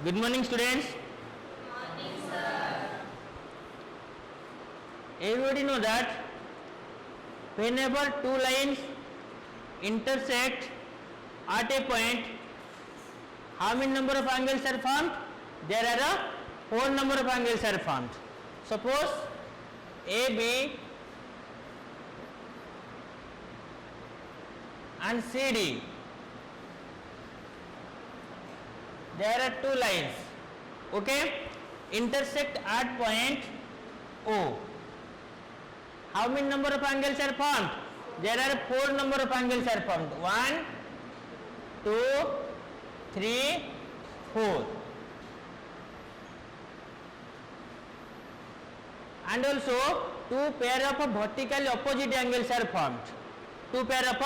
Good morning, students. Morning, sir. Everybody know that whenever two lines intersect at a point, how many number of angles are formed? There are four number of angles are formed. Suppose AB and CD. There are two lines, okay, intersect at point O. How many number of angles are formed? There are four number of angles are formed. 1, 2, 3, 4. And also two pair of vertically opposite angles are formed. Two pair of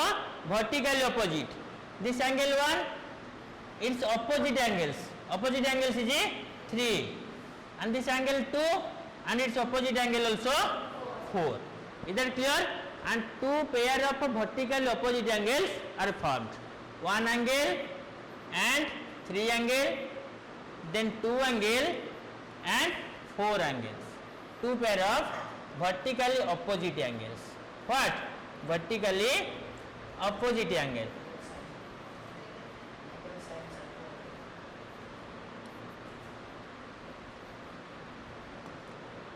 vertically opposite. This angle 1, its opposite angles. Opposite angles is 3, and this angle 2, and its opposite angle also 4. Is that clear? And two pair of vertical opposite angles are formed. One angle and 3 angle, then 2 angle and 4 angles. Two pair of vertically opposite angles. What? Vertically opposite angle.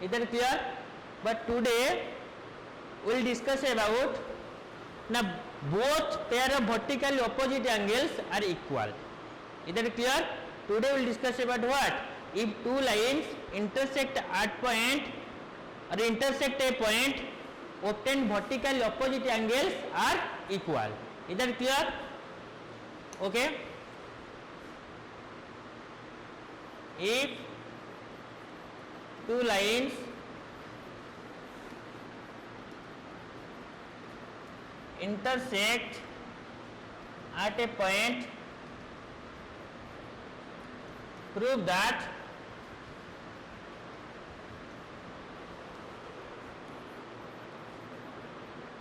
Is that clear? But today we will discuss about now both pair of vertically opposite angles are equal. Is that clear? Today we will discuss about what? If two lines intersect at point or intersect a point, obtain vertically opposite angles are equal. Is that clear? Okay. If two lines intersect at a point, prove that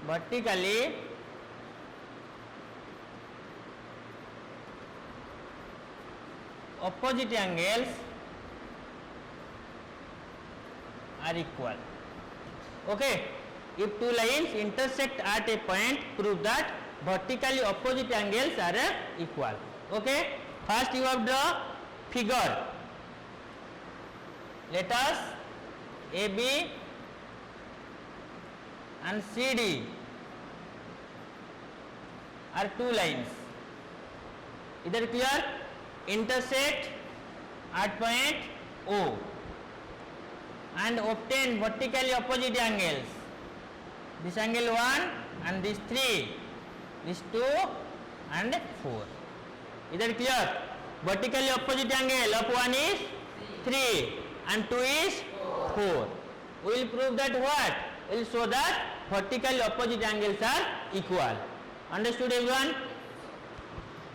vertically opposite angles are equal. Okay. If two lines intersect at a point, prove that vertically opposite angles are equal. Okay. First you have draw figure. Let us AB and CD are two lines. Is that clear? Intersect at point O and obtain vertically opposite angles. This angle 1 and this 3, this 2 and 4. Is that clear? Vertically opposite angle of 1 is 3 and 2 is 4. We will prove that what? We will show that vertically opposite angles are equal. Understood everyone?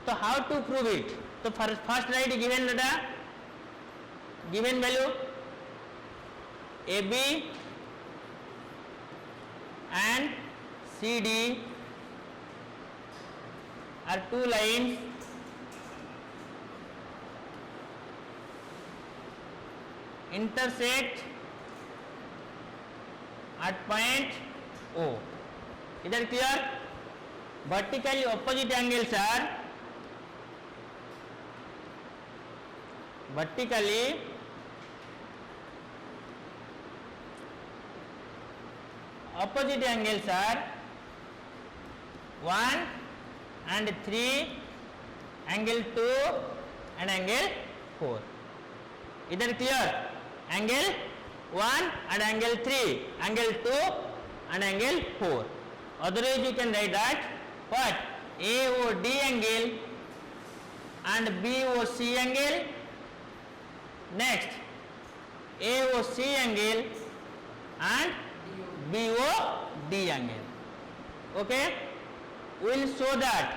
So how to prove it? So first write given data, given value AB and CD are two lines intersect at point O. Is that clear? Vertically opposite angles are vertically opposite angles are 1 and 3, angle 2 and angle 4. Is that clear? Angle 1 and angle 3, angle 2 and angle 4. Otherwise you can write that what? AOD angle and BOC angle, next AOC angle and BOD angle. Okay. We will show that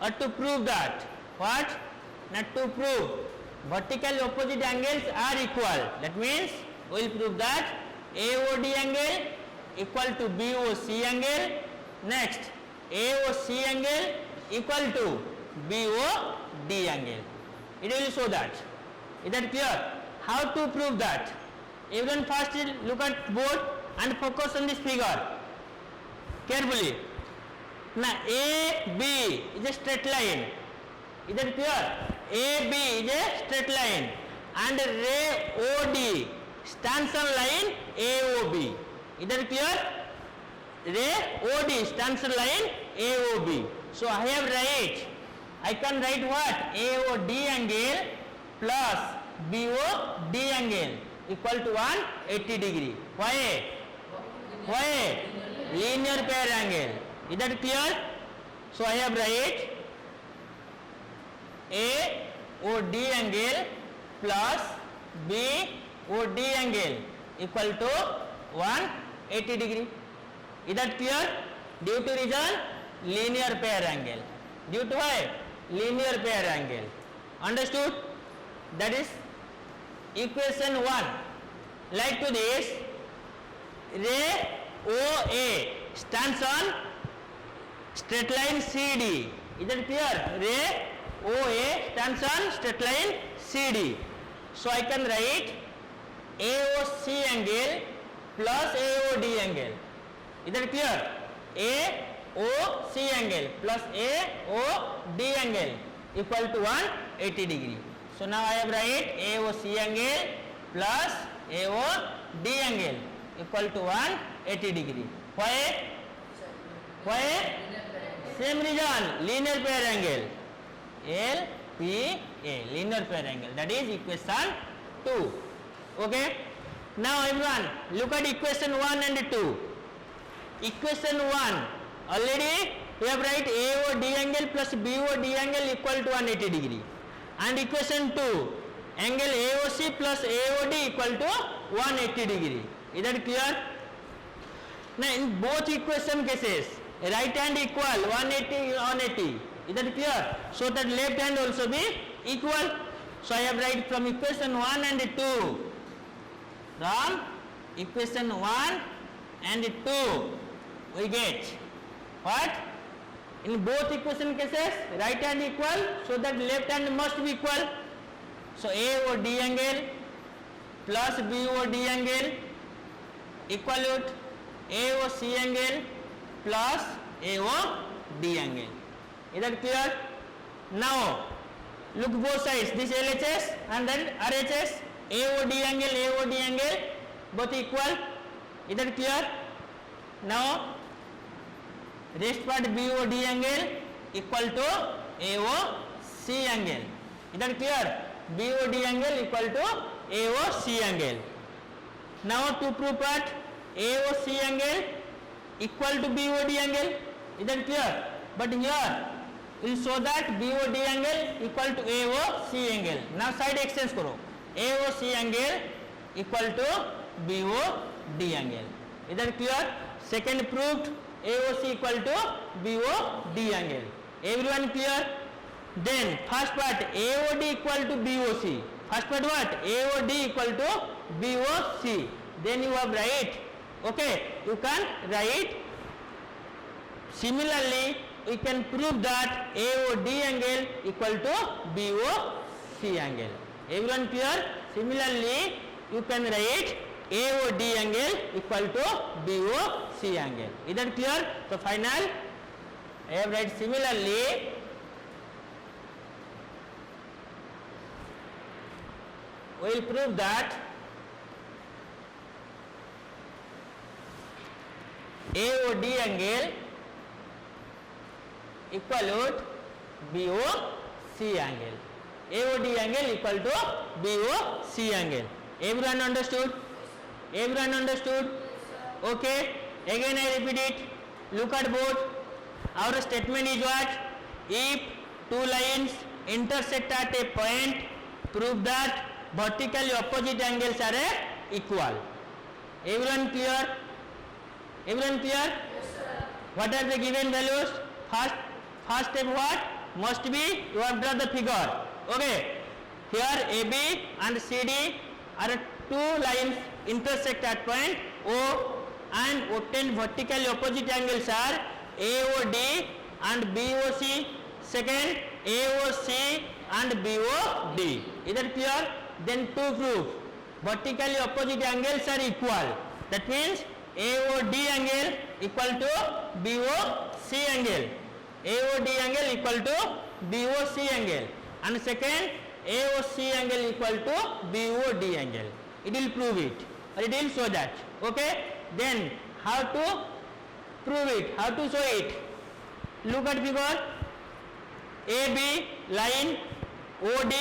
or to prove that what? Not to prove vertical opposite angles are equal. That means we will prove that AOD angle equal to BOC angle, next AOC angle equal to BOD angle. It will show that. Is that clear? How to prove that? Everyone first look at board and focus on this figure carefully. Now AB is a straight line. Is that clear? AB is a straight line and ray OD stands on line AOB. Is that clear? Ray OD stands on line AOB. So I can write what? AOD angle plus BOD angle equal to 180 degree. Why? Linear pair angle. Is that clear? So I have write AOD angle plus BOD angle equal to 180 degree. Is that clear? Due to reason linear pair angle. Due to why? Linear pair angle. Understood? That is equation 1. Like to this, ray OA stands on straight line CD. Is that clear? Ray OA stands on straight line CD. So I can write AOC angle plus AOD angle. Is that clear? AOC angle plus AOD angle equal to 180 degree. So now I have write AOC angle plus AOD angle equal to 180 degree. Why? Same reason, linear pair angle. LPA, linear pair angle. That is equation 2. Okay. Now everyone, look at equation 1 and 2. Equation 1, already we have write AOD angle plus BOD angle equal to 180 degree. And equation 2, angle AOC plus AOD equal to 180 degree. Is that clear? Now in both equation cases, right hand equal 180 180. Is that clear? So that left hand also be equal. So I have write from equation 1 and 2. From equation 1 and 2 we get what? In both equation cases right hand equal, so that left hand must be equal. So AOD angle plus BOD angle equal to AOC angle plus AOD angle. Is that clear? Now look both sides, this LHS and then RHS, AOD angle both equal. Is that clear? Now rest part BOD angle equal to AOC angle. Is that clear? BOD angle equal to AOC angle. Now to prove part AOC angle equal to BOD angle. Is that clear? But here we will show that BOD angle equal to AOC angle. Now side exchange karo. AOC angle equal to BOD angle. Is that clear? Second proved AOC equal to BOD angle. Everyone clear? Then first part AOD equal to BOC. First part what? AOD equal to BOC. Then you have write. Okay, you can write. Similarly, we can prove that AOD angle equal to BOC angle. Everyone clear? Similarly, you can write AOD angle equal to BOC angle. Is that clear? So final, I have write similarly we will prove that AOD angle equal to BOC angle. AOD angle equal to BOC angle. Everyone understood? Everyone understood? Okay. Again I repeat it. Look at board. Our statement is what? If two lines intersect at a point, prove that vertically opposite angles are equal. Everyone clear? Everyone clear? Yes, sir. What are the given values? First step what? Must be you have drawn the figure. Okay. Here AB and CD are two lines intersect at point O and obtain vertically opposite angles are AOD and BOC. Second AOC and BOD. Is that clear? then two proof. Vertically opposite angles are equal. That means AOD angle equal to BOC angle. AOD angle equal to BOC angle. And second, AOC angle equal to BOD angle. It will prove it, or it will show that. Okay. Then how to prove it? How to show it? Look at figure. AB line, OD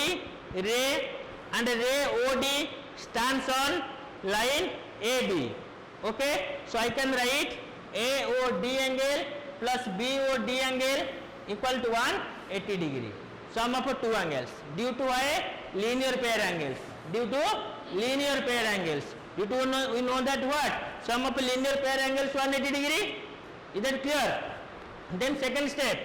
ray, and ray OD stands on line AB. Okay. So I can write AOD angle plus BOD angle equal to 180 degree. Sum of two angles due to a linear pair angles. Due to linear pair angles. We know that what? Sum of linear pair angles 180 degree. Is that clear? Then second step.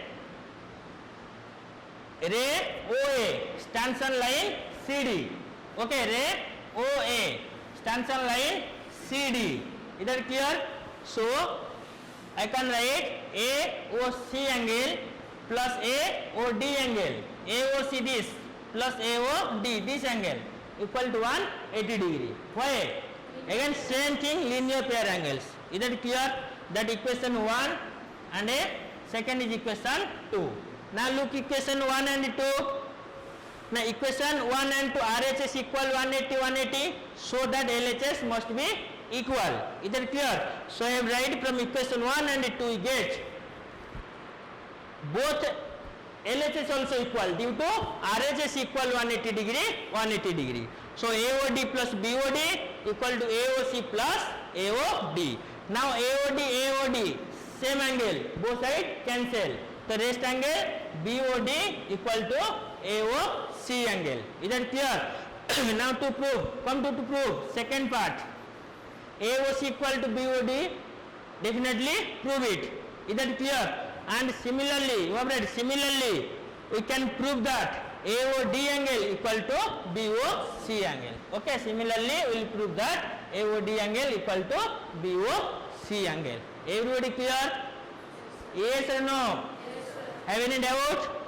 Ray OA stands on line CD. Okay, ray OA stands on line CD. Is that clear? So I can write AOC angle plus AOD angle. AOC this plus AOD this angle equal to 180 degree. Why? Again same thing, linear pair angles. Is that clear? That equation 1 and second is equation 2. Now look equation 1 and 2. Now equation 1 and 2 RHS equal 180 180, so that LHS must be equal. Is that clear? So I write from equation 1 and 2 we get both LHS also equal due to RHS equal 180 degree 180 degree. So AOD plus BOD equal to AOC plus AOD. Now AOD same angle, both sides cancel. The rest angle BOD equal to AOC angle. Is that clear? Now to prove, come to prove second part. AOC equal to BOD, definitely prove it. Is that clear? And similarly, we can prove that AOD angle equal to BOC angle. Okay, similarly we will prove that AOD angle equal to BOC angle. Everybody clear? Yes or no? Yes, sir. Have any doubt?